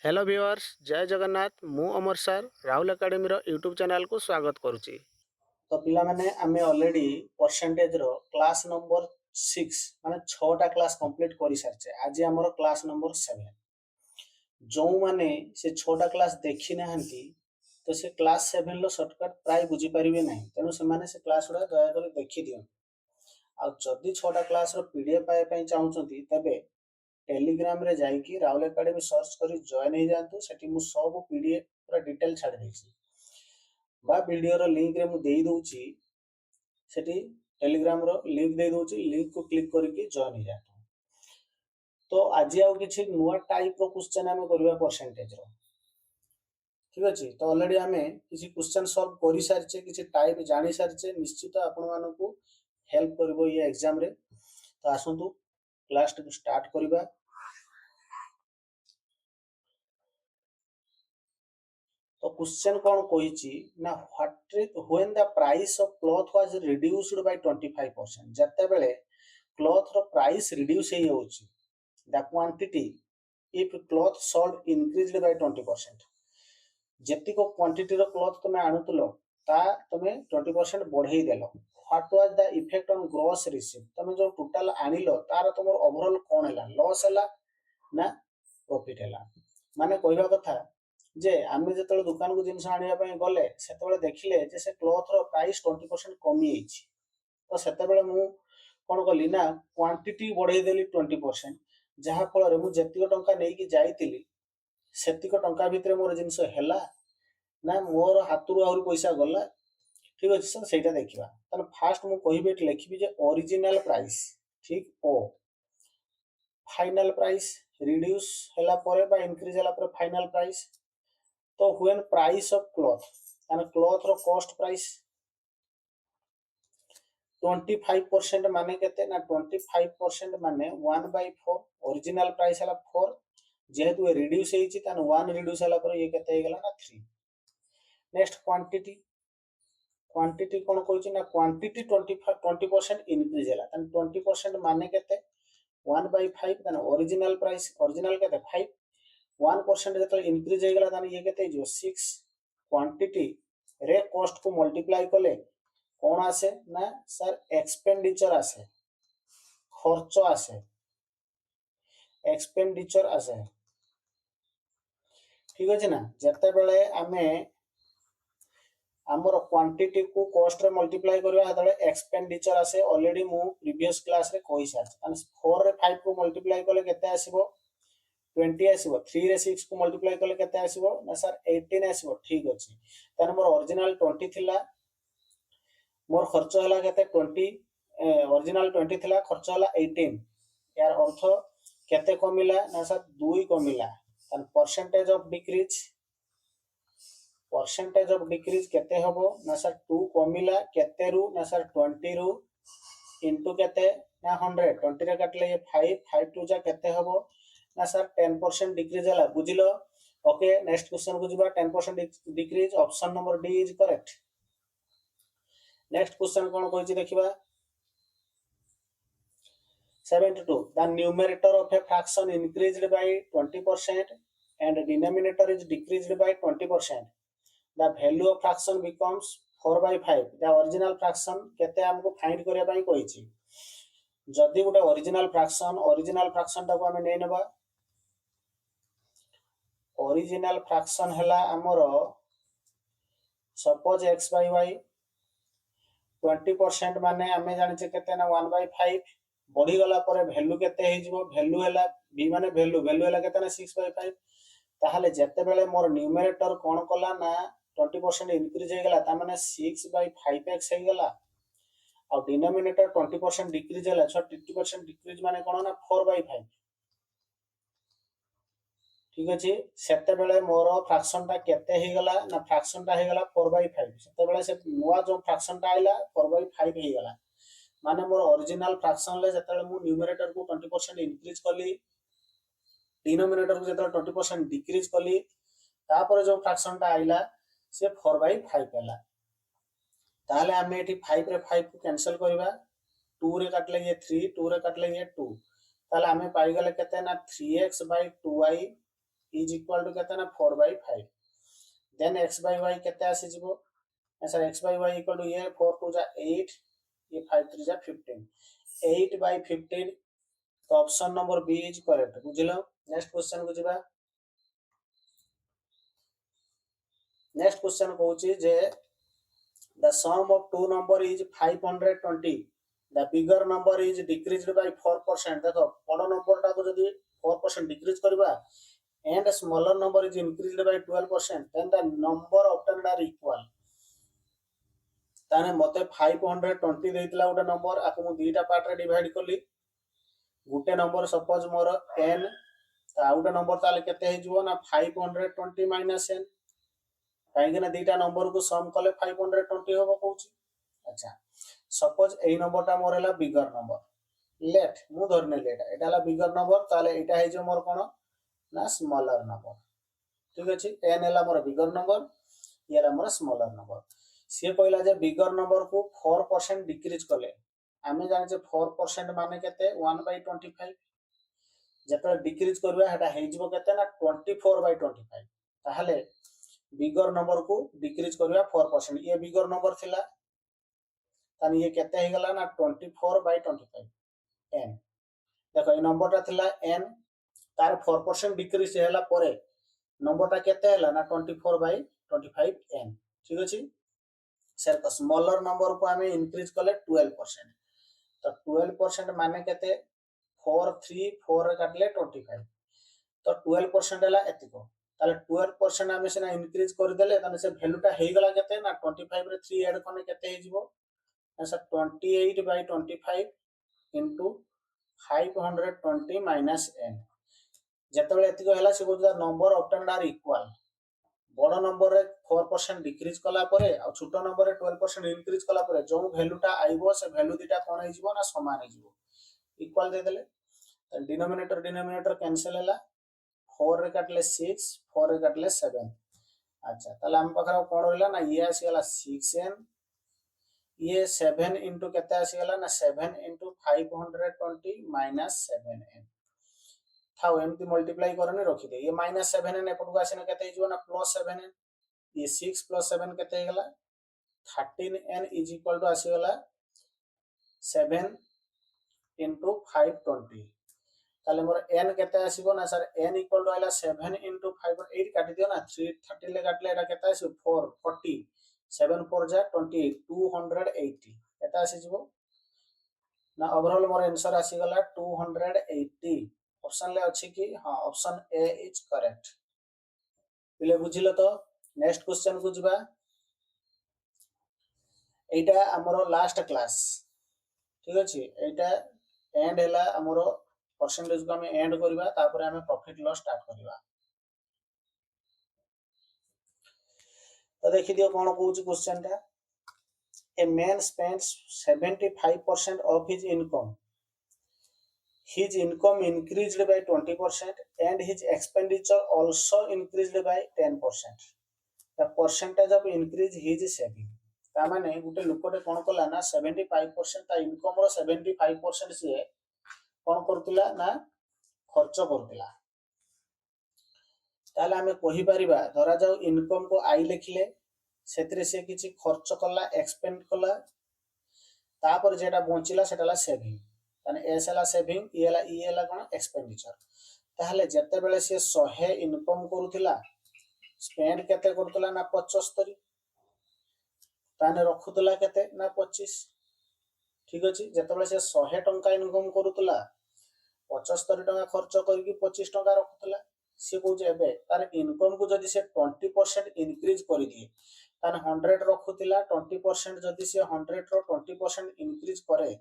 Hello viewers जय जगन्नाथ मु अमर sir Rahul academy YouTube channel को स्वागत करुच्ची। तो पिला माने आमे ऑलरेडी परसेंटेज रो क्लास नंबर 6 माने 6टा क्लास कंप्लीट करि सारछे। आज हमर क्लास नंबर 7 जो माने से 6टा क्लास देखि नाहंती तो से क्लास 7 लो शॉर्टकट प्राय बुझी परिबे नाही, तेनु से माने से क्लास उडा दया कर देखि दियो। आ जदी 6टा क्लास रो पीडीएफ पाए पई चाहुचंती तबे टेलीग्राम रे जाइकी राहुल एकेडमी सर्च करी जॉइन हो जातु। सेठी मु सब पीडीएफ पूरा डिटेल छाड़ देछि बा वीडियो रो लिंक रे मु देई दोछि। सेठी टेलीग्राम रो लिंक दे दोछि, लिंक को क्लिक करके जॉइन हो जातु। तो आज आउ किछि नुवा टाइप रो क्वेश्चन हम करबा परसेंटेज रो। ठीक अछि, तो ऑलरेडी हमें किछि क्वेश्चन सॉल्व करि सारछे, किछि टाइप जानि सारछे। निश्चित आपण मानको हेल्प करबो ये एग्जाम रे। तो आसंतु क्लास को स्टार्ट करबा। तो क्वेश्चन कौन कहिछि ना when the price of cloth was reduced by 25%। जते बेले क्लॉथ रो प्राइस रिड्यूस हे होछि, the quantity if cloth sold increased by 20%। जेति को क्वांटिटी रो क्लॉथ तमे आनुतलो ता तमे 20% बढ़ेई देलो। What was the effect on gross receipt. तमे जो टोटल आनिलो तार तमर ओवरऑल कोन हैला, लॉस हैला ना प्रॉफिट हैला। माने कहबा कथा जे आमे जतले दुकान को जिंस आनिया पय गले सेतबेले देखिले जे से क्लॉथ रो प्राइस 20% कमी हेछि। तो सेतबेले मु कोन कली ना क्वांटिटी बढ़ेई देली 20%, जहा फल रे मु जेतिको टंका नेई कि जाईतिली सेतिको टंका भितरे मोर जिंस हैला ना मोर हातुरु आउरी पैसा गला। ठीक अछि सर, सेटा देखिबा। तने फास्ट मु कहिबे लिखिबी जे ओरिजिनल प्राइस, ठीक ओ फाइनल प्राइस रिड्यूस हैला परे बा इंक्रीज हैला परे फाइनल प्राइस। तो व्हेन प्राइस ऑफ क्लॉथ यानी क्लॉथ रो कॉस्ट प्राइस 25% माने केते ना 25% माने 1/4 ओरिजिनल प्राइस हला 4 जेहेतु रिड्यूस हेछि तन 1 रिड्यूस हला पर ये केते हे गेला ना 3। नेक्स्ट क्वांटिटी, क्वांटिटी कोन कहछि ना क्वांटिटी 20% इंक्रीज हला तन 20% माने केते 1/5 तन ओरिजिनल प्राइस ओरिजिनल केते 5 1% जत इंक्रीज हो गला ताने ये केते जो 6 क्वांटिटी रे कॉस्ट को मल्टीप्लाई कले कौन आसे ना सर एक्सपेंडिचर आसे, खर्च आसे, एक्सपेंडिचर आसे। ठीक अछि ना, जते बेले आमे हमर क्वांटिटी को कॉस्ट रे मल्टीप्लाई करबा हतले एक्सपेंडिचर आसे। ऑलरेडी मु प्रीवियस क्लास रे कहि सार ताने 4 रे 5 को मल्टीप्लाई कले केते आसीबो 20 आसीबो। 3 रे 6 को मल्टीप्लाई कले केते आसीबो ना सर 18 आसीबो। ठीक अछि, ताने मोर ओरिजिनल 20 थिला, मोर खर्च हला केते 20 ओरिजिनल 20 थिला, खर्च हला 18। यार अर्थ केते कमिला ना सर 2 कमिला। ताने परसेंटेज ऑफ डिक्रीज केते हबो ना सर 2 कमिला। केते रु ना सर 20 रु इनटू केते ना 100 20 रे काटले ये 5 5 टू जा केते हबो ना सर 10% डिक्रीज हला। बुझिलो? ओके, नेक्स्ट क्वेश्चन को जिबा। 10% decrease, option number D is correct. Next question कोन कहछि देखिबा। 72 the numerator of a fraction increased by 20% and denominator is decreased by 20%, the value of fraction becomes 4/5। the original fraction केते हमको find करिया पई कहिछि। जदि गोटे ओरिजिनल फ्रैक्शन ताको हमें नै नेबा। ओरिजिनल फ्रैक्शन हला हमर सपोज x by y 20% माने हमें जानिछे केते ना 1/5 बढ़ी गला पर वैल्यू केते हे जिवो। वैल्यू हला b माने वैल्यू हला केते ना 6/5। ताहले जते बेले मोर न्यूमरेटर कोन कला ना 20% इंक्रीज हे गला ता माने 6/5x हे गला। और डिनोमिनेटर 20% डिक्रीज हला 20% डिक्रीज माने कोन ना 4/5। ठीक अछि, सेते बेले मोर फ्रैक्शन ता केते हे गला ना फ्रैक्शन ता हे गला 4/5। सेते बेले से नुवा जो फ्रैक्शन ता आइला 4/5 हे गला। माने मोर ओरिजिनल फ्रैक्शन ले जतले मु न्यूमरेटर को 20% इंक्रीज कली, डिनोमिनेटर को जतले 20% डिक्रीज कली, तापर जो फ्रैक्शन ता आइला से 4/5 हैला। ताहले हमें एठी 5 रे 5 को कैंसिल करबा। 2 रे काटले ये 3, 2 रे काटले ये 2। ताहले हमें पाई गले केते ना 3x/2y इज इक्वल टू केते ना 4/5 देन x by y केते आसी जिवो sir x by y equal to ये 4 2 जा 8 ये 5 3 जा 15 8/15 तो option number B is correct बुझिलो नेक्स्ट क्वेश्चन को जिबा नेक्स्ट क्वेश्चन कहूची जे the sum of two number is 520 the bigger number is decreased by 4% देखो बड़ नंबर टा को जदी 4% डिक्रीज करबा and smaller number is increased by 12% then the number obtained are equal ताने मते 520 देइतला उटा नंबर आकु मु दुईटा पार्ट रे डिवाइड करली गुटे नंबर सपोज मोर n ता उटा नंबर ताले केते हे जिवो ना 520 minus n कहीं ना दीटा नंबर को सम कले 520 होबो कहूची अच्छा सपोज ए नंबरटा मोर हला बिगर नंबर लेट मु धरने लेट एटा हला बिगर नंबर ताले एटा हे जे मोर कोन ना स्मॉलर नंबर ठीक अछि n हला मोर बिगर नंबर ये हला मोर स्मॉलर नंबर से कहला जे बिगर नंबर को 4% डिक्रीज कले आमे जाने जे 4% माने केते 1/25 जेते डिक्रीज करबा हेटा हे जिवो केते ना 24/25 ताहले बिगर नंबर को डिक्रीज करबा 4% ये बिगर नंबर थिला तानी ये केते हे गला ना 24/25 n देखो ए नंबर ता थिला n तार 4% डिक्रीज हेला परे नंबर ता केते हेला ना 24/25 n ठीक अछि सर का स्मॉलर नंबर को हमें इंक्रीज कले 12% तो 12% माने केते 4 3 4 काटले 25 तो 12% हेला एतिको ताले 12% हमें सेना इंक्रीज कर देले ताने से वैल्यूटा हे गला केते ना 25 रे 3 ऐड करने केते हे जिवो सर 28/25 into 520 minus n जेतबेले एतिको हेला से बोलता नंबर ऑब्टेन्ड आर इक्वल बड़ नंबर रे 4% डिक्रीज कला परे आ छोटो नंबर रे 12% इंक्रीज कला परे जो वैल्यूटा आइबो से वैल्यू दिटा कोन हे जिवो ना समान हे जिवो इक्वल दे देले डिनोमिनेटर कैंसिल हैला 4 रे काटले 6 4 रे काटले 7 अच्छा ताले हम पखरा कोन रहला ना ये आसी गला 6n ये 7 into केते आसी गला ना 7 into 520 minus 7n थाउ एमती मल्टीप्लाई करने रखी दे ये -7n एपट को आसीना केते हिजो ना +7n ये 6 + 7 केते गला 13n इज इक्वल टू आसी गला 7 into 520 ताले मोर n केते आसीबो ना सर n इक्वल टू आइला 7 into 5 8 काटि दियो ना 3 30 ले काटले एटा केते आसी 4 40 7 4 जा 28 280 एटा आसी जिवो ना ओवरऑल मोर आंसर आसी गला 280 ऑप्शन ले अछि कि हां ऑप्शन ए इज करेक्ट पिले बुझिलो तो नेक्स्ट क्वेश्चन को जिबा एटा हमरो लास्ट क्लास ठीक अछि एटा एंड हैला हमरो परसेंटेज को हमें एंड करबा तापर हमें प्रॉफिट लॉस स्टार्ट करबा तो देखि दियो कोन कहूची क्वेश्चन ता a man spends 75% of his income increased by 20% and his expenditure also increased by 10% the percentage of increase his saving ता माने गुटे लोकटे कोन कला ना 75% ता इनकम रो 75% से कोन करतिला ना खर्च करतिला ताले हमें कहि परिबा धरा जाऊ इनकम को आई लिखले सेतरे से किछि खर्च कला एक्सपेंड कला तापर जेटा बंचिला सेटाला सेविंग ताने एस हला सेविंग ई हला कोन एक्सपेंडिचर ताहले जत्ते बेले से 100 इनकम करूतिला स्पेंड केते करतला ना 75 ताने रखुतला केते ना 25 ठीक अछि जत्ते बेले से 100 टंका इनकम करूतला 75 टंका खर्च करके 25 टंका रखुतला से कहू जे एबे तार इनकम को जदी से 20% इंक्रीज करि दिए ताने 100 रखुतला 20% जदी से 100 रो 20% इंक्रीज करे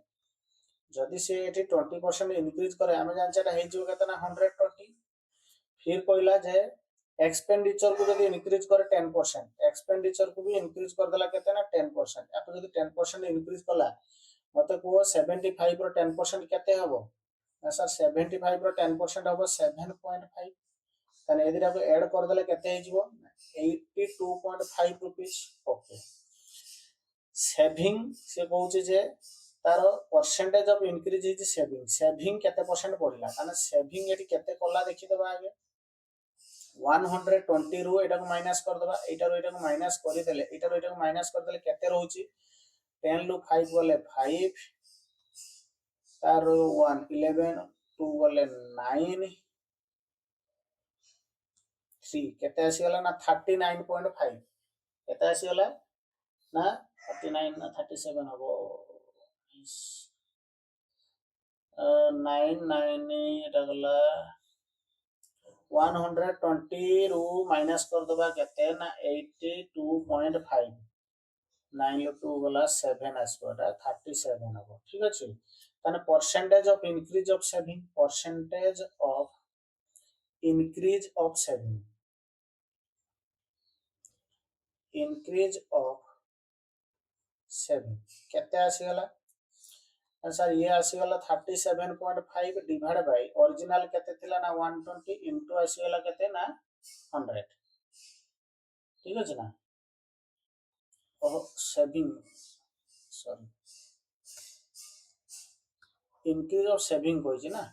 जदी से एठी 20% इंक्रीज करे हमें जानछटा हे जो केतना 120 फिर कहला जे एक्सपेंडिचर को जदी इंक्रीज करे 10% एक्सपेंडिचर को भी इंक्रीज कर देला केतना 10% याको जदी 10% इंक्रीज कला मते को 75 रो 10% केते हबो सर 75 रो 10% हबो 7.5 ताने एदिरा को ऐड कर देले केते हे जिवो 82.5 रुपीस ओके सेविंग से कहूचे जे तार percentage of increase is saving केते परसेंट पड़िला ताने सेविंग एटी केते कला देखि दबा आगे 120 ରୁ एटा को माइनस कर दबा एटा रो एटा को माइनस करि देले एटा रो एटा को माइनस कर देले केते रहउची 10 lu 5 गले 5 तार 1 11 2 गले 9 3 केते आसी गला ना 39.5 केते आसी गला ना 39 ना 37 हबो 9 9 एटा गला 120 ରୁ माइनस कर दबा केते ना 82.5 9 lu 2 गला 7 आसबो एटा 37 हबो ठीक अछि ताने percentage of increase of saving percentage of increase of saving increase of saving केते आसी गला सर ये आसी गला 37.5 डिवाइड बाय ओरिजिनल केते थिला ना 120 इनटू आसी गला केते ना 100 ठीक अछि ना और saving sorry increase of saving कोइ ना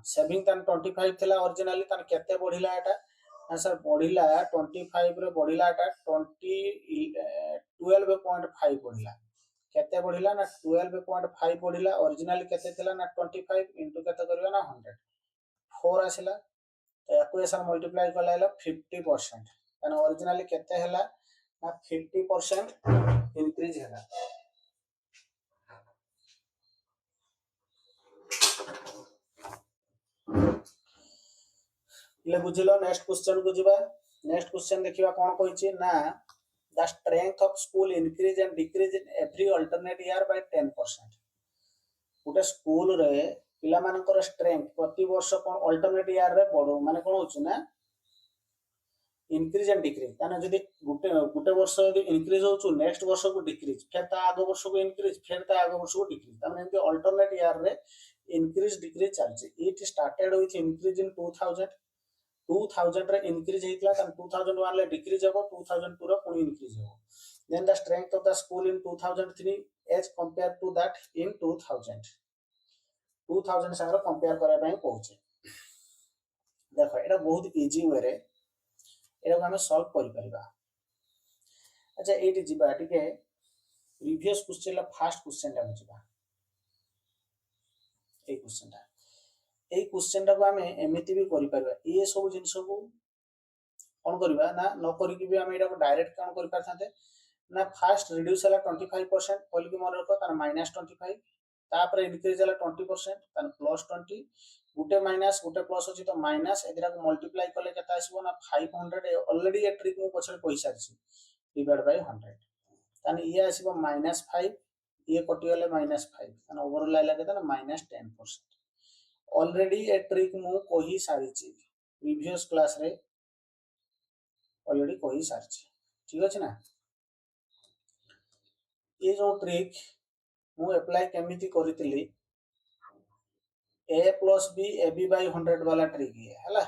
सेविंग तन 25 थिला ओरिजिनली तन केते बढ़िला एटा ना सर बढ़िला 25 रे बढ़िला एटा 12.5 बढ़िला केते बढ़िला ना 12.5 बढ़िला ओरिजिनली केते थिला ना 25 इनटू केते करबा ना 100 4 आसिला तो इक्वेशन मल्टीप्लाई कलाइला 50% तन ओरिजिनली केते हला ना 50% इंक्रीज हला ले बुझिलो नेक्स्ट क्वेश्चन को जिबा नेक्स्ट क्वेश्चन देखिबा कोन कहिछि ना the strength of school increase and decrease in every alternate year by 10% गोटे स्कूल रे पिला मानकर स्ट्रेंथ प्रति वर्ष कोन अल्टरनेट ईयर रे बढ़ो माने कोन होछि ना इंक्रीज एंड डिक्रीज ताने जदी गुटे वर्ष जदी इंक्रीज होछु नेक्स्ट वर्ष को डिक्रीज फिर ता आगो वर्ष को इंक्रीज फिर ता आगो वर्ष को डिक्रीज ताने एंती अल्टरनेट ईयर रे इंक्रीज डिक्रीज चलछि it started with increase in 2000 रे इंक्रीज हेतला तन 2001 ले डिक्रीज हो 2002 रे पुनी इंक्रीज हो then the strength of the school in 2003 as compared to that in 2000 संग कंपेयर करै पई कहूचे देखो एटा बहुत इजी वे रे एटा को हम सॉल्व करि परिबा अच्छा एटी जिबा टिके प्रीवियस क्वेश्चन ला फर्स्ट क्वेश्चन ला बुझिबा ए क्वेश्चन टा ए क्वेश्चन टा को हम एमिति भी करि परिबा ए सब जिंस को कोन करबा ना न करि कि भी हम एटा को डायरेक्ट कोन करि परथाते ना फर्स्ट रिड्यूस हला 25% बोल कि मन रखो तार -25 तापर इंक्रीज हला 20% तार +20 गुटे माइनस गुटे प्लस अछि तो माइनस एदिरा को मल्टीप्लाई करले केता आसीबो ना 500 ऑलरेडी ए ट्रिक मु पछल पैसा अछि डिवाइड बाय 100 ताने ये आसीबो -5 ये कटि गले -5 ताने ओवरऑल आइला केता ना -10% ऑलरेडी ए ट्रिक मु कहि सारी छी प्रीवियस क्लास रे ऑलरेडी कहि सारी छी ठीक अछि ना ये जो ट्रिक मु अप्लाई केमिति करितली a plus b ab by 100 वाला ट्रिक ये हला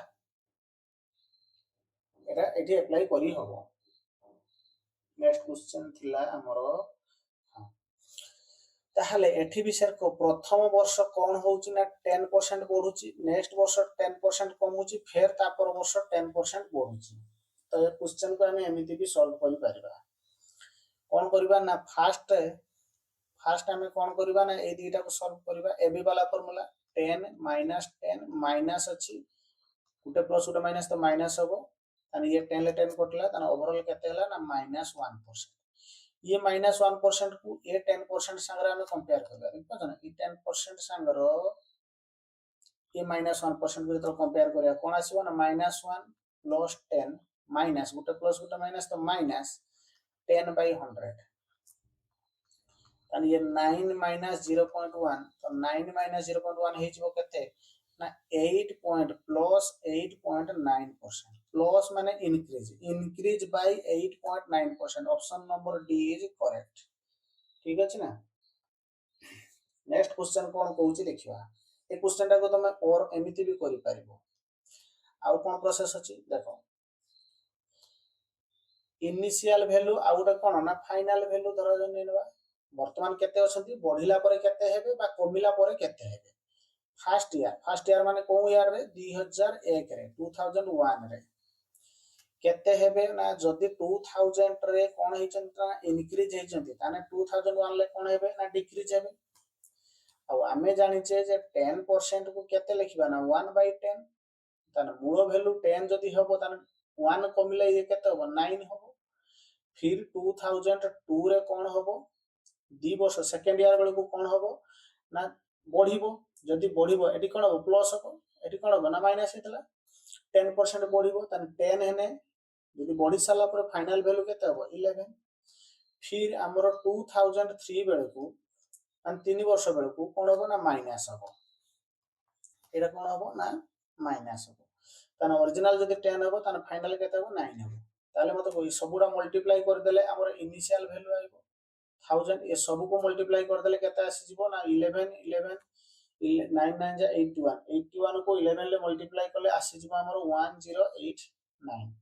एटा एठी अप्लाई करी हबो नेक्स्ट क्वेश्चन थिला हमरो ताहले एठी विषय को प्रथम वर्ष कोन होउची ना 10% बढ़ुची नेक्स्ट वर्ष 10% कमउची फिर तापर वर्ष 10% बढ़ुची तो ये क्वेश्चन को हम एमिति भी सॉल्व करि परिबा कोन करबा ना फर्स्ट हमें कोन करबा ना ए दुईटा को सॉल्व करबा एबी वाला फार्मूला 10 -10 माइनस अछि गुटे प्लस गुटे माइनस तो माइनस होबो तने ये 10 ले 10 कटला तने ओवरऑल केते हला ना -1% ये -1% को ए 10% संगरा हमें कंपेयर करबा देखो ना ई 10% संगरो ये -1% को तो कंपेयर करिया कोन आसीबो ना -1 + 10 माइनस गुटे प्लस गुटे माइनस तो -10/100 तने ये 9 - 0.1 तो 9 - 0.1 हे जिवो केते ना 8 पॉइंट प्लस 8.9% प्लस माने increase by 8.9% option number D is correct ठीक अछि ना नेक्स्ट क्वेश्चन कोन कहूची देखिबा ए क्वेश्चन टा को तमे और एमिति भी करि परिबो आउ कोन प्रोसेस अछि देखो इनिशियल वैल्यू आउटा कोन ना फाइनल वैल्यू धरा जन नेबा वर्तमान केते अछंती बढ़िला परे केते हेबे बा कमिला परे केते हेबे फर्स्ट ईयर माने को ईयर रे 2001 रे 2001 रे केते हेबे ना जदि 2000 रे कोन हेचंत ना इंक्रीज हेचंती ताने 2001 ले कोन हेबे ना डिक्रीज हेबे आ आमे जानिचे जे 10% को केते लिखबा ना 1/10 ताने मूल वैल्यू 10 जदि हबो ताने 1 कमिले ये केते हबो 9 हबो फिर 2002 रे कोन हबो 2 वर्ष सेकंड ईयर बेले को कोन हबो ना बढ़िबो जदि बढ़िबो एटी कोन हबो प्लस हबो एटी कोन हबो ना माइनस हेतला 10% बढ़िबो ताने 10 हेने जदि बढ़ी साला पर फाइनल वैल्यू केते हबो 11 फिर हमरो 2003 बेले को मान 3 वर्ष बेले को कोन हबो ना माइनस हबो एटा कोन हबो ना माइनस हबो ताने ओरिजिनल जदि 10 हबो ताने फाइनल केते हबो 9 हबो ताले मते कोइ सबुडा मल्टीप्लाई कर देले हमर इनिशियल वैल्यू आइबो 1000 ये सब को मल्टीप्लाई कर देले केते आसी जिवो ना 11 11 9 9 जा 81 81 को 11 ले मल्टीप्लाई करले आसी जिवो हमर 1089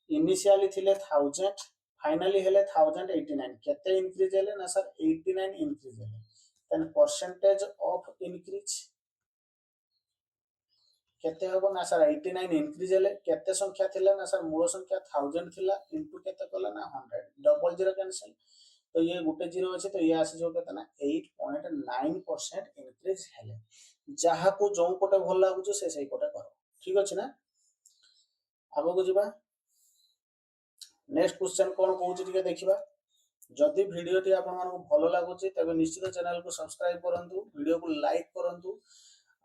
इनिशियली थिले 1000 फाइनली हेले 1089 केते इंक्रीज हेले ना सर 89 इंक्रीज हेले देन परसेंटेज ऑफ इंक्रीज केते हबो ना सर 89 इंक्रीज हेले केते संख्या थिला ना सर मूल संख्या 1000 थिला इनटू केते कला ना 100 डबल जीरो कैंसिल तो ये गुटे जीरो अच्छे तो ये आसी जो केते ना 8.9% इंक्रीज हेले जहा को जो पटे भल लागु से सही पटे करो ठीक अछि ना आगो को जिबा नेक्स्ट क्वेश्चन कोन कहूची टिके देखिबा जदि वीडियो टी आपन मानको भलो लागुची तबे निश्चित चैनल को सब्सक्राइब करंतु वीडियो को लाइक करंतु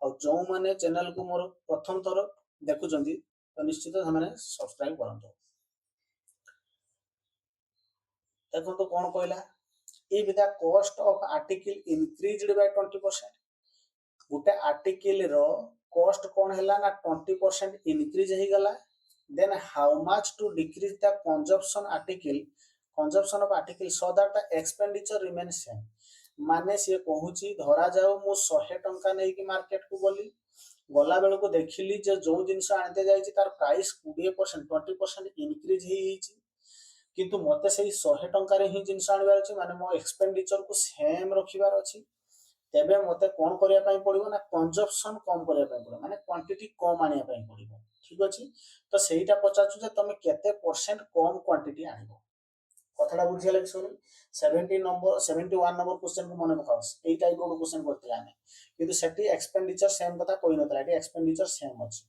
और जो माने चैनल को मोर प्रथम थर देखुचंती तो निश्चित हमने सब्सक्राइब करंतु देखो तो कोन कहला if the cost of article increased by 20% Gute article row cost कोन हैला ना 20% इंक्रीज हे गला then how much to decrease the consumption of article so that the expenditure remains same माने से कहूची धरा जाओ मु 100 टंका नै कि मार्केट को बोली गला बेल को देखिली जे जो जिंस आनते जाई तार प्राइस 20% 20% इंक्रीज हे हिची किंतु मते से 100 टंका रे ही जिंस आनबार अछि माने मो एक्सपेंडिचर को सेम रखिबार अछि तेबे मते कोन करिया पई पड़िबो ना कंजप्शन कम करिया पई पड़िबो माने क्वांटिटी कम आनिया पई पड़िबो ठीक अछि तो सेहीटा पचाछु जे तमे केते परसेंट कम क्वांटिटी आनिबो कथाटा बुझिया लागि सुन 71 नंबर क्वेश्चन को मने पकाओ एई टाइप रो क्वेश्चन करथिला ने किंतु सेठी एक्सपेंडिचर सेम कथा कोइ नतला एठी एक्सपेंडिचर सेम अछि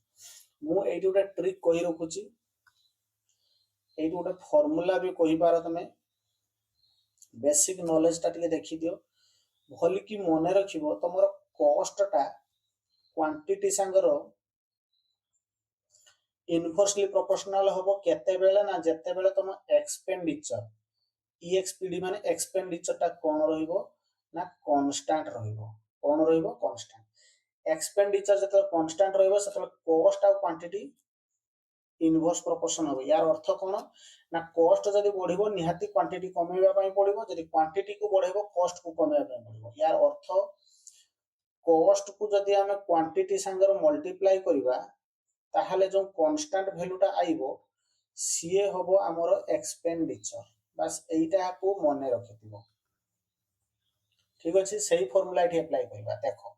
मु एठी उटा ट्रिक कहि रखुची एठी उटा फार्मूला भी कहि पारो तमे बेसिक नॉलेज ता टिके देखि दियो भली की मने रखिबो तमरो कॉस्ट टा क्वांटिटी संगर इनवर्सली प्रोपोर्शनल होबो केते बेले ना जते बेले तम एक्सपेंडिचर ईएक्सपीडी माने एक्सपेंडिचर टा कोन रहिबो ना कांस्टेंट रहिबो कोन रहिबो कांस्टेंट एक्सपेंडिचर जते कांस्टेंट रहिबो सेते कॉस्ट आ क्वांटिटी इनवर्स प्रोपोर्शन होबो यार अर्थ कोन ना कॉस्ट जदी बढ़िबो निहाती क्वांटिटी कमेबा पई पड़िबो जदी क्वांटिटी को बढ़ेबो कॉस्ट को कमेबा पई पड़िबो यार अर्थ कॉस्ट को जदी हमें क्वांटिटी संगर मल्टीप्लाई करिबा ताहले जो कांस्टेंट वैल्यूटा आइबो सीए होबो हमर एक्सपेंडिचर बस एइटा को मने रखिथिबो ठीक अछि सही फार्मूला एठी अप्लाई करिबा देखो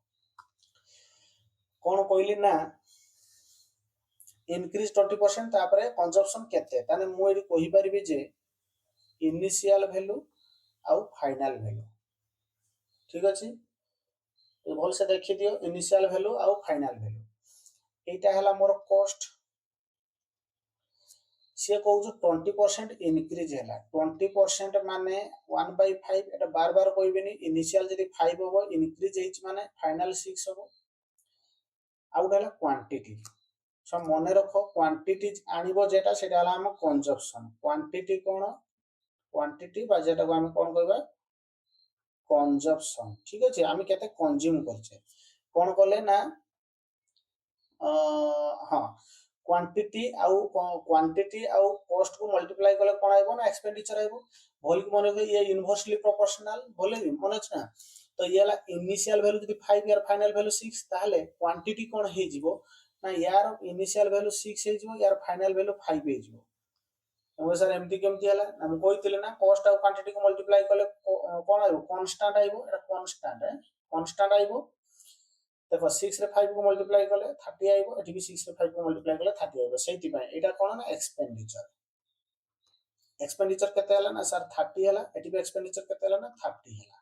कोन कहली ना इंक्रीज 20% तापरे कंजप्शन केते ताने मु एठी कहि परिबी जे इनिशियल वैल्यू आउ फाइनल वैल्यू ठीक अछि तो भल से देखि दियो इनिशियल वैल्यू आउ फाइनल वैल्यू एटा हला मोर कॉस्ट से कहू जो 20% इंक्रीज हैला 20% माने 1/5 एटा बार बार कहबिनी इनिशियल जदी 5 होबो इंक्रीज हेच माने फाइनल 6 होबो आउट हला क्वांटिटी सो मने रखो क्वांटिटी आनिबो जेटा सेटा हला हम कंजप्शन क्वांटिटी कोन क्वांटिटी बा जेटा को हम कोन कहबा कंजप्शन ठीक अछि हम केते कंज्यूम करछे कोन कहले ना हां क्वांटिटी आउ कॉस्ट को मल्टीप्लाई करले कोन आइबो ना एक्सपेंडिचर आइबो भल की मने ये इनवर्सली प्रोपोर्शनल भले मने छ ना तो ये ला इनिशियल वैल्यू जदी 5 यार फाइनल वैल्यू 6 ताले क्वांटिटी कोन हे जिवो ना यार इनिशियल वैल्यू 6 हे जिवो यार फाइनल वैल्यू 5 हे जिवो हम सर एमटी केमती हला हम कहितले ना कॉस्ट आउ क्वांटिटी को मल्टीप्लाई करले कोन आइबो कांस्टेंट आइबो एटा कांस्टेंट आइबो देखो 6 रे 5 को मल्टीप्लाई कले 30 आइबो, एठी भी 6 रे 5 को मल्टीप्लाई कले 30 आइबो। सेति पय एटा कोन ना एक्सपेंडिचर। एक्सपेंडिचर केते हला ना सर 30 हला, एठी भी एक्सपेंडिचर केते हला ना 30 हला।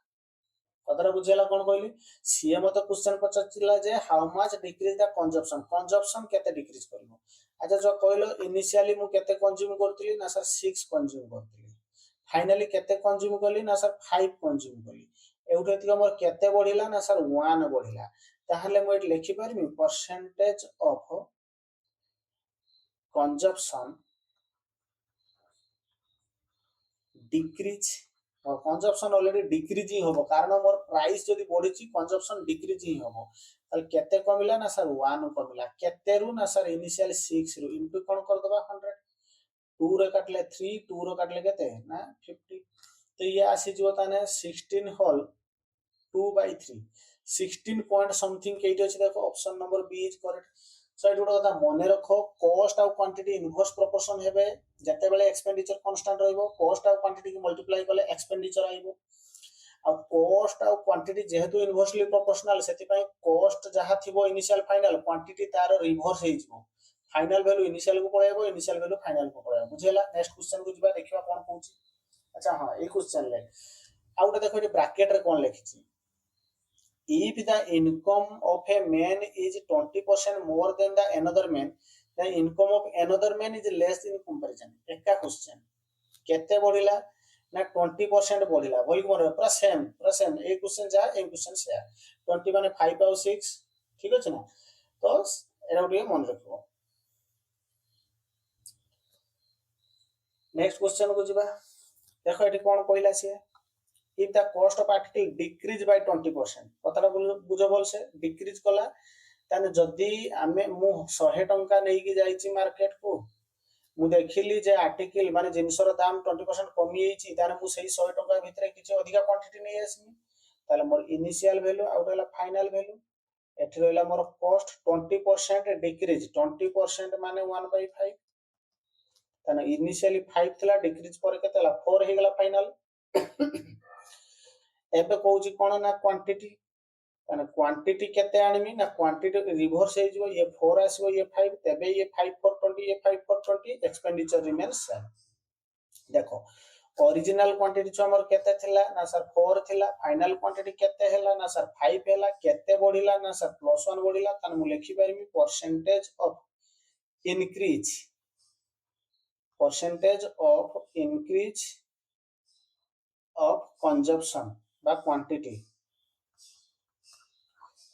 कतरा बुझेला कोन कहली, सीए मते क्वेश्चन पचाचिला जे how much decrease the consumption, consumption केते डिक्रीज करबो। अच्छा जो कहलो इनिशियली मु केते कंज्यूम करथिली ना सर 6 कंज्यूम करथिली, फाइनली केते कंज्यूम कली ना सर 5 कंज्यूम कली। एउठेति हमर केते बढ़िला ना सर 1 बढ़िला। ताहले मु एठी लिखि परबी परसेंटेज ऑफ कंजम्पशन डिक्रीज। और कंजम्पशन ऑलरेडी डिक्रीज ही होबो, कारण मोर प्राइस जदी बढ़िची कंजम्पशन डिक्रीज ही होबो। ताले केते कमिला ना सर 1 कमिला। केते रु ना सर इनिशियल 6 रु इनटू कोन कर दबा 100, 2 रे काटले 3, 2 रे काटले केते ना 50। तो ये आसी जो ताने 16 होल 2/3, 16 पॉइंट समथिंग केइट अछि। देखो option number B is correct. So एट गोटे कथा मने रखो, कॉस्ट आउ क्वांटिटी इनवर्स प्रोपोर्शन हेबे। जते बेले एक्सपेंडिचर कांस्टेंट रहइबो, कॉस्ट आउ क्वांटिटी को मल्टीप्लाई करले एक्सपेंडिचर आइबो। आ कॉस्ट आउ क्वांटिटी जेहेतु इनवर्सली प्रोपोर्शनल, सेति पय कॉस्ट जहा थिबो इनिशियल फाइनल, क्वांटिटी तार रिवर्स हे जिवो। फाइनल वैल्यू इनिशियल को पळेबो, इनिशियल वैल्यू फाइनल को पळेबो। बुझेला? नेक्स्ट क्वेश्चन को जिबा देखिबा कोन कहूची। अच्छा हां, ए क्वेश्चन ले आउ गोटे देखो, ब्रैकेट रे कोन लिखिची, if the income of a man is 20% more than the another man, the income of another man is less in comparison। एका क्वेश्चन केते बढ़िला ना 20% बढ़िला, बोल के मोर पूरा सेम ए क्वेश्चन जा ए क्वेश्चन से 20 माने 5 और 6, ठीक अछि ना। तो एरा उठे मन रखो। नेक्स्ट क्वेश्चन को जिबा देखो, एठी कोन कहला से, if the cost of article decrease by 20%, कतरा बुझो बोल से डिक्रीज कला। ताने जदी आमे मु 100 टंका नै कि जाईची मार्केट को, मु देखिली जे आर्टिकल माने जिंसर दाम 20% कमी हेची, ताने मु सेही 100 टंका भितरे किछ अधिका क्वांटिटी नै आसमी। ताले मोर इनिशियल वैल्यू आउट होला फाइनल वैल्यू। एठी रहला मोर कॉस्ट 20% डिक्रीज, 20% माने 1/5। ताने इनिशियली 5 थिला, डिक्रीज पर केतेला 4 हे गेला फाइनल। एबे कहूची कोन ना क्वांटिटी, ताने क्वांटिटी केते आनिमी ना क्वांटिटी रिवर्स हे जिवो, ये 4 आसीबो, ये 5, तबे ये 5 for 20, ये 5 for 20, एक्सपेंडिचर रिमेन्स सेम। देखो ओरिजिनल क्वांटिटी छ हमर केते थिला ना सर 4 थिला, फाइनल क्वांटिटी केते हैला ना सर 5 हैला। केते बढ़िला ना सर +1 बढ़िला। ताने मु लिखि परमी percentage of increase, percentage of increase of consumption बा क्वांटिटी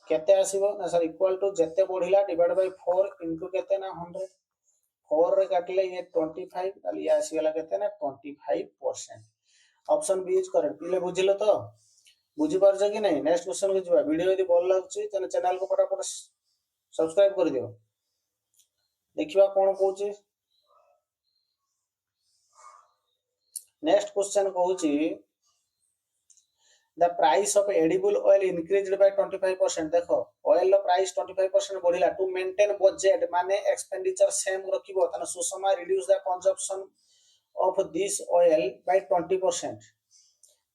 केते आसीबो ना सर इक्वल टू जेते बढ़िला डिवाइड बाय 4 इनटू केते ना 100। 4 रे काटले ये 25, ताली ये आसी गेला केते ना 25%। Option B is correct. पिले बुझिलो तो, बुझि परछ कि नहीं। नेक्स्ट क्वेश्चन को जिबा। वीडियो यदि भल लागछि तने चैनल को फटाफट सब्सक्राइब कर दियो। देखिबा कोन कहूची। नेक्स्ट क्वेश्चन कहूची, the price of edible oil increased by 25%। देखो ऑयल रो प्राइस 25% बढ़िला। टू मेंटेन बजट माने एक्सपेंडिचर सेम रखिबो, तने सुषमा reduce the consumption of this oil by 20%।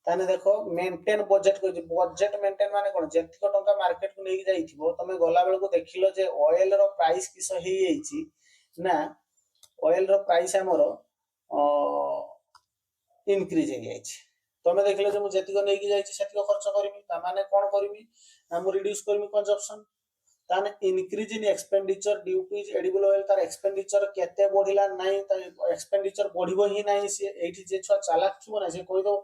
ताने देखो मेंटेन बजट को, बजट मेंटेन माने कोन, जेतिको टंका मार्केट को लेके जाइथिबो, तमे गला बेल को देखिलो जे ऑयल रो प्राइस किस हे हेची ना, ऑयल रो प्राइस हमरो इंक्रीज हे जाइछि। तमे देखले जे मु जेतिको नै कि जाइछि सेतिको खर्च करमी, ता माने कोन करमी ना मु रिड्यूस करमी कंजम्पशन। ताने increase in expenditure due to is edible oil, तार एक्सपेंडिचर केते बढ़िला नाही, ता एक्सपेंडिचर बढ़िबो ही नाही। से एठी जे छ चालाक थिबो ना, से कहि दो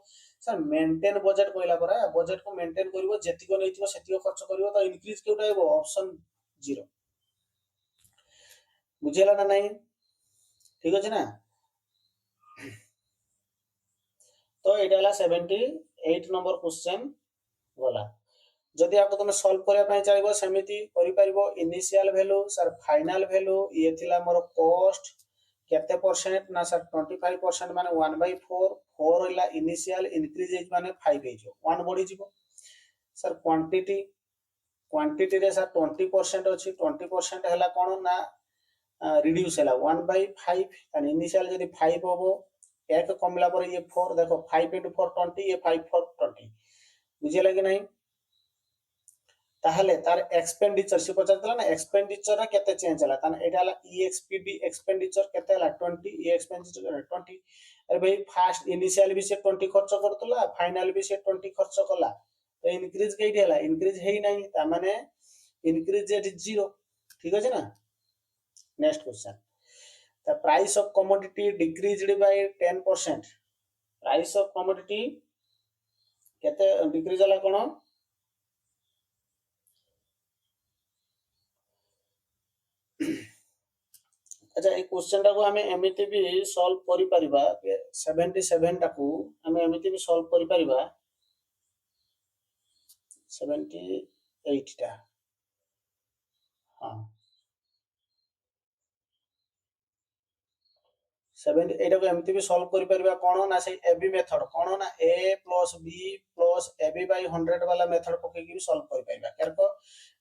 सर मेंटेन बजट कहला परा, बजट को मेंटेन करिवो, जेतिको नैथिबो सेतिको खर्च करिवो, तो इंक्रीज केउटा हेबो ऑप्शन 0। बुझेला ना नाही, ठीक अछि ना। तो एटा हला 78 नंबर क्वेश्चन गला। जदि आपको तुम सॉल्व करया पय चाहिबो समिति करि परिबो। Initial value sir final value ये थिला मोर कॉस्ट केते परसेंट ना सर 25% माने 1/4, 4 होला इनिशियल, इंक्रीज इज माने 5 हे जो 1 बढ़ी जिवो। सर क्वांटिटी, क्वांटिटी रे सर 20% अछि, 20% हला कोन ना रिड्यूस हला 1/5। ताने इनिशियल जदि 5 होबो, एक कमला पर ये 4, देखो 5 into 4 20, ये 5 for 20। बुझिए लगे नहीं। ताहले तार एक्सपेंडिचर से पचारतला ना एक्सपेंडिचर रा केते चेंज हला ताने एटा हला ईएक्सपीडी एक्सपेंडिचर केते हला 20 ई एक्सपेंडिचर 20 अरे भाई फास्ट इनिशियल भी से 20 खर्च करतला फाइनल भी से 20 खर्च कला तो इंक्रीज केइडी हला इंक्रीज हेई नाही ता माने इंक्रीज एट 0 ठीक अछि ना next question the price of commodity decreased by 10% price of commodity केते डिक्रीज हला कोन अच्छा ए क्वेश्चन टाको हमें एमिति भी सॉल्व करि परिबा 77 टाको हमें एमिति भी सॉल्व करि परिबा 78 टा हां 70 एटा को एमिति भी सॉल्व करि परिबा कोन ना से एबी मेथड कोन ना a + b + ab / 100 वाला मेथड पके की भी सॉल्व करि परिबा केरको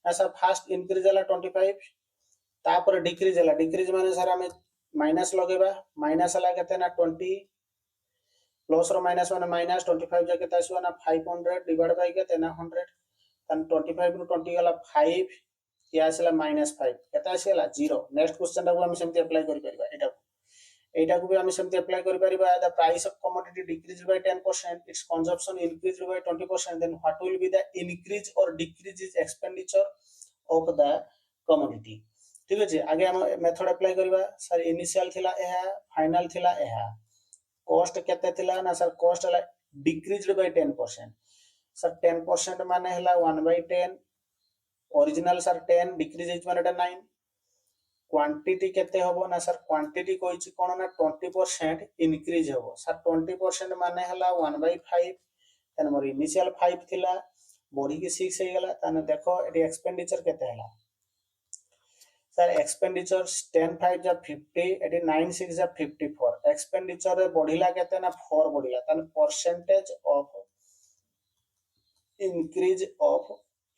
ना सर फास्ट इंक्रीज हला 25 तापर डिक्रीज हला डिक्रीज माने सर हमें माइनस लगेबा माइनस हला केते ना 20 प्लस रो माइनस माने माइनस 25 जा केते आसीबा ना 500 डिवाइड बाय केते ना 100 तन 25 रु 20 गला 5 या आसीला -5 केते आसीला 0 नेक्स्ट क्वेश्चन टाको हम सेमति अप्लाई करि परिबा एटा को भी हम सेमति अप्लाई करि परिबा the price of commodity decrease by 10% its consumption increase by 20% then what will be the increase or decrease is expenditure of the commodity ठीक अछि आगे हम मेथड अप्लाई करबा सर इनिशियल थिला एहा फाइनल थिला एहा कॉस्ट केते थिला ना सर कॉस्ट हला डिक्रीज्ड बाय 10% सर 10% माने हला 1/10 ओरिजिनल सर 10 डिक्रीज इज माने 9 क्वांटिटी केते होबो ना सर क्वांटिटी कोइछि कोन ना 20% इंक्रीज होबो सर 20% माने हला 1/5 तने मोर इनिशियल 5 थिला बॉडी के 6 हे गेला तने देखो एटी एक्सपेंडिचर केते हला सर एक्सपेंडिचर 10 5 जा 50 एटी 9 6 जा 54 एक्सपेंडिचर रे बढ़िला केते ना 4 बढ़िला तने percentage of increase of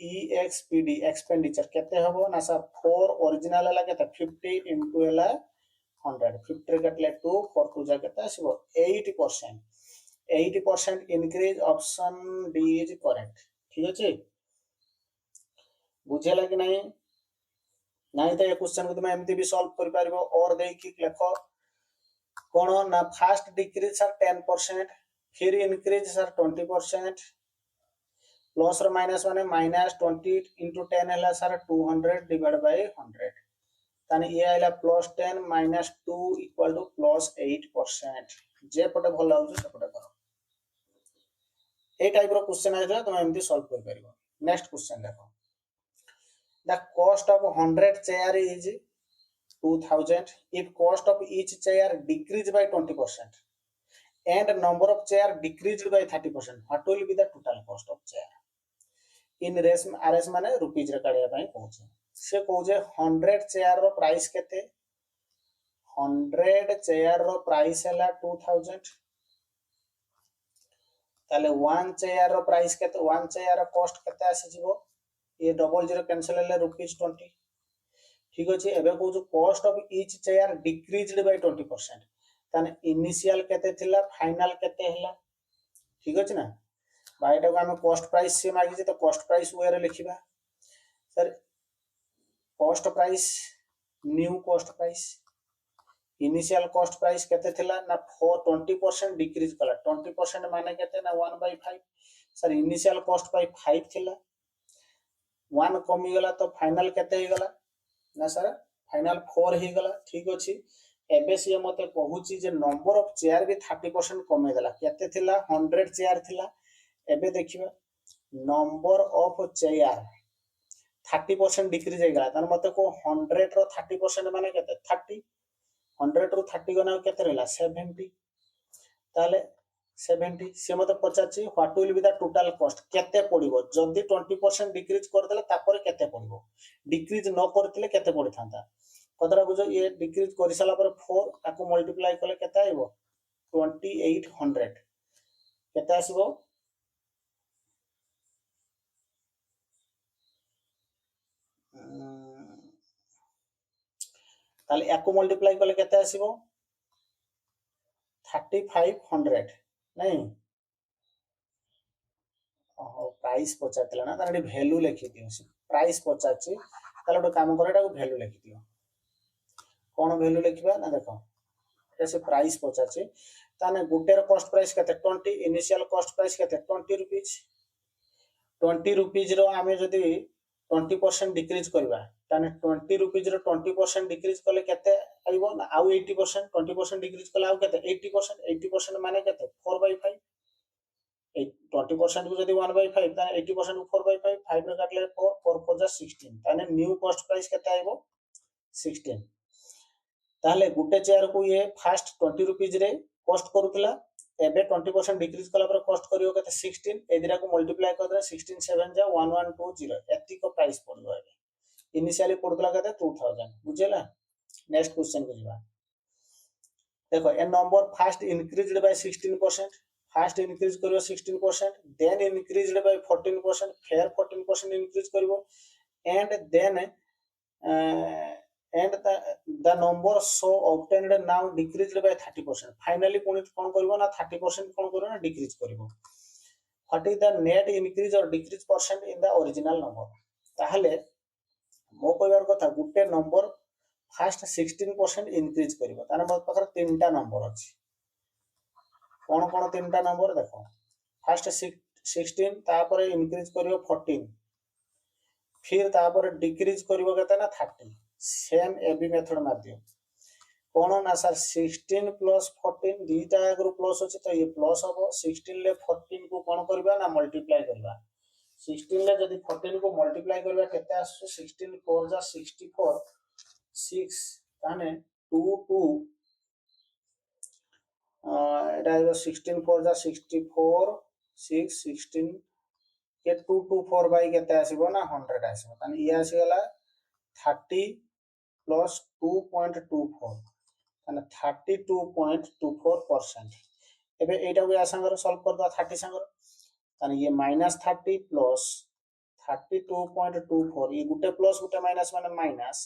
E X P D expenditure केते हबो ना सर 4 ओरिजिनल हला केते 50 इनटू हला 100 50 रे कटले 2 4 2 जा केते आसीबो 80% increase option D is correct ठीक अछि बुझेला कि नहीं नहीं तो ये क्वेश्चन को तुम एमती भी सॉल्व कर पारिबो और दे कि लेखो कोन ना फास्ट डिक्रीज सर 10% फिर इंक्रीज सर 20% प्लस और माइनस माने -20 * 10 हला सर 200 डिवाइड बाय 100 ताने ये आइला +10 -2 = +8% जे पटे भल लागु से पटे करो ए टाइप रो क्वेश्चन आइला तुम एमती सॉल्व कर पारिबो नेक्स्ट क्वेश्चन देखो the cost of 100 chair is 2000 if cost of each chair decreased by 20% and number of chair decreased by 30% what will be the total cost of chair in rs माने rupees रे काढिया पई कहूचे से कहूचे 100 chair रो price केते 100 chair रो price हला 2000 ताले 1 chair रो price केते 1 chair रो cost केते आसी जिवो ये डबल 0 कैंसिल हले ₹20 ठीक अछि एबे कहू cost of each chair decreased bye 20% ताने इनिशियल केते थिला फाइनल केते हला ठीक अछि ना बायटा को हम कॉस्ट प्राइस से मागी जे तो कॉस्ट प्राइस वे रे लिखिबा sir cost price new cost price initial cost price केते थिला ना 20% डिक्रीज कला 20% माने केते ना 1/5 सर इनिशियल कॉस्ट बाय 5 थिला 1 कमी गला तो फाइनल केते ही गला ना सर फाइनल 4 ही गला ठीक अछि एबे से मते कहूची जे नंबर ऑफ चेयर भी 30% कमे देला केते थिला 100 चेयर थिला एबे देखिबा नंबर ऑफ चेयर 30% डिक्रीज हे गला तन मते को 100 रो 30% माने केते 30 100 रो 30 गना केते रहला 70 ताले 70 से मते पचाची what will be the total cost केते पडिबो जदी 20% डिक्रीज कर देला तापर केते पडिबो डिक्रीज न करथिले केते पडी थांता कतरा बुझो ये डिक्रीज करि साला पर 4 ताको मल्टीप्लाई करले केते आइबो 2800 केते आसीबो ताले याको मल्टीप्लाई करले केते आसीबो 3500 नहीं प्राइस पचार ना तार भैल्यू लिखि दियो प्राइस पचार ताले गोटे काम कर एटा भैल्यू लिखि दियो कौन भैल्यू लिखिबा ना देखो एटा से प्राइस पचार ताने गुटेर कॉस्ट प्राइस केते 20 इनिशियल कॉस्ट प्राइस केते 20 रुपीस 20 रुपीस रो आमे जदी 20% डिक्रीज करबा ताने 20 रुपीस रो 20% डिक्रीज कले केते आइबो ना आउ 80% 20% डिक्रीज कले आउ केते 80% माने केते 4/5 20% को जदी 1/5 ताने 80% को 4/5 5 रे काटले 4 4 4 जा 16 ताने न्यू कॉस्ट प्राइस केते आइबो 16 ताले गुटे चेयर को ये फास्ट 20 रुपीस रे कॉस्ट करूतला एबे 20% डिक्रीज कला पर कॉस्ट करियो केते 16 ए दिरा को मल्टीप्लाई कर दे 16 7 जा 1120 एति को प्राइस पड़ो एबे इनिशियली पड़तला केते 2000 बुझेला नेक्स्ट क्वेश्चन को जीवा देखो a number first increased by 16% first increase करियो 16% देन इंक्रीज्ड बाय 14% फेयर 14% इंक्रीज करियो and then and the number so obtained now decreased by 30% finally कोन करबो ना 30% कोन करबो ना डिक्रीज करबो what is the net increase or decrease percent in the original number ताहले मो कहबार कथा गुटे नंबर फास्ट 16% इंक्रीज करबो ताने मो पाखर तीनटा नंबर अछि कोन तीनटा नंबर देखो फास्ट 16 तापर इंक्रीज करियो 14 फिर तापर डिक्रीज करियो केते ना 30 सेम एबी मेथड मार दियो कोन ना सर 16 प्लस 14 दीटा एगरो प्लस अछि तो ये प्लस हो 16 ले 14 को कोन करबा ना मल्टीप्लाई करबा 16 ले जदी 14 को मल्टीप्लाई करबा केते आसु 16 4 जा 64 6 ताने 2 2 एटा 16 4 जा 64 6 16 के 2 2 4 बाय केते आसीबो ना 100 आसीबो ताने ये आसी गला 30 plus 2.24 ताने 32.24% एबे एटा को या संगर सॉल्व कर दो 30 संगर ताने ये -30 plus 32.24 ये गुटे प्लस गुटे माइनस माने माइनस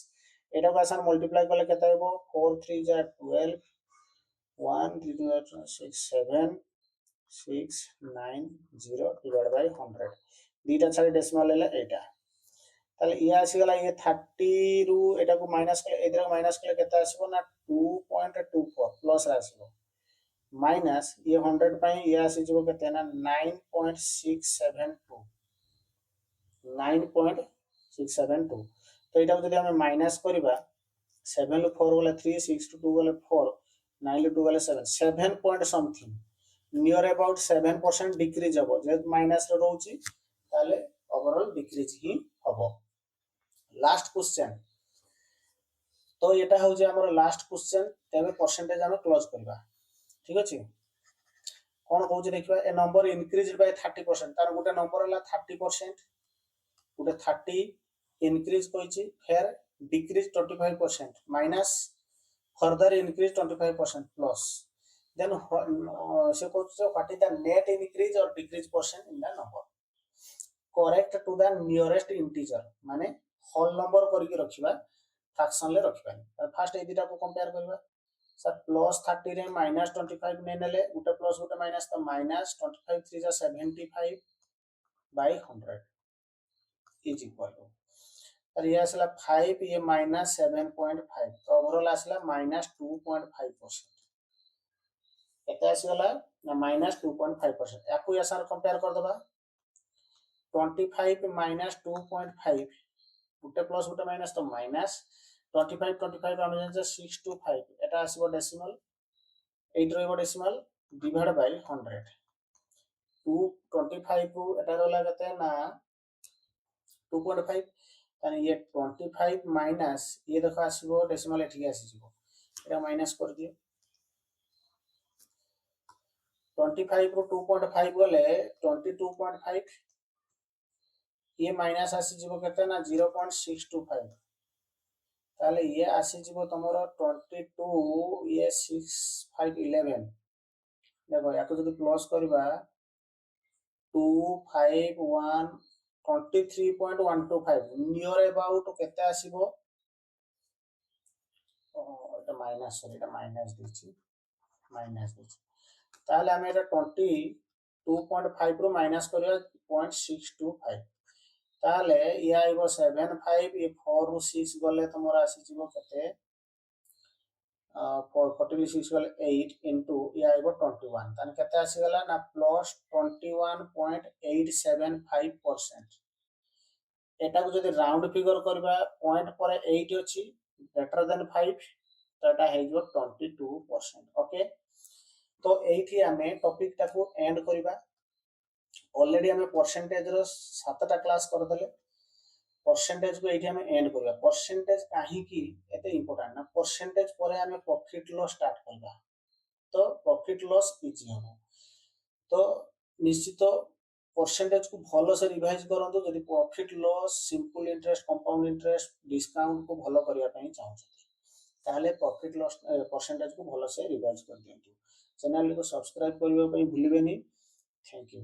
एटा को आसान मल्टीप्लाई करले केते आइबो 4 3 जा 12 1 3 2 6 7 6 9 0 divided by 100 दीटा छाडी डेसिमल लेला एटा ताले ये आसी गला ये 30 रु एटा को माइनस के एदरा माइनस के केता आसीबो ना 2.24 प्लस आसीबो माइनस ये 100 पई ये आसी जबो केते ना 9.672 9.672 तो एटा जदी हम माइनस करबा 7 लु 4 गले 3 6 टू 2 गले 4 9 लु 2 गले 7 7 point something near about 7% decrease हबो जे माइनस रे रहउची ताले ओवरऑल डिक्रीज ही हबो लास्ट क्वेश्चन तो एटा हो जे हमर लास्ट क्वेश्चन तबे परसेंटेज हम क्लोज करबा ठीक अछि कोन कहू जे देखबा ए नंबर इंक्रीज्ड बाय 30% तार गुटे नंबर हला 30% गुटे 30 इंक्रीज कहिछि फेर decrease 25% minus further increase 25% plus then से कहू जे what is the net increase or decrease percent in the number correct to the nearest integer माने होल नंबर करके रखिबा फ्रैक्शन ले रखिबा फर्स्ट ए दिटा को कंपेयर करबा सर प्लस 30 रे माइनस 25 ने नेले गुटे प्लस गुटे माइनस तो माइनस 25 3 जा 75 बाय 100 इज इक्वल टू और ये असला 5 ये माइनस 7.5 तो ओवरऑल असला -2.5% केते आसीगला ना -2.5% याकू या सर कंपेयर कर दबा 25 minus 2.5 गुटे प्लस गुटे माइनस तो माइनस 25 25 हम जान 625 एटा आसीबो डेसिमल 8 रहबो डेसिमल डिवाइड बाय 100 225 को एटा रहला कते ना 2.5 ताने ये 25 माइनस ये देखो आसीबो डेसिमल एठी आसीबो एटा माइनस कर दियो 25 को 2.5 गले 22.5 ये माइनस आसी जीवो केते ना 0.625 ताले ये आसी जीवो तमरो 22 ये 6511 देखो याको जदी प्लस करबा 251 23.125 नियर अबाउट केते आसीबो एटा माइनस सॉरी एटा माइनस दिछि ताले हम एटा 20 2.5 ରୁ माइनस करिया 0.625 ताले या आइबो 75 ये 4 ରୁ 6 गले तमरा आसी जीवो केते 46 गले 8 इनटू या आइबो 21 ताने केते आसी गला ना प्लस 21.875%। एटा को जदि राउंड फिगर करबा पॉइंट पर 8 अछि ग्रेटर देन 5 तो एटा हे जो 22%। ओके तो एठी हमें टॉपिक टाको एंड करबा। ऑलरेडी हमें परसेंटेज रो 7टा क्लास कर देले परसेंटेज को एठी हमें एंड करबा। परसेंटेज काहे की एते इंपोर्टेंट ना परसेंटेज परे हमें प्रॉफिट लॉस स्टार्ट करबा तो प्रॉफिट लॉस इजी हो तो निश्चित परसेंटेज को भलो से रिवाइज करंतु जदि profit loss simple interest compound interest discount को भलो करिया पई चाहू ताहले प्रॉफिट लॉस परसेंटेज को भलो से रिवाइज कर दियंतु। चैनल को सब्सक्राइब करबा पई भूलिबेनी। Thank you.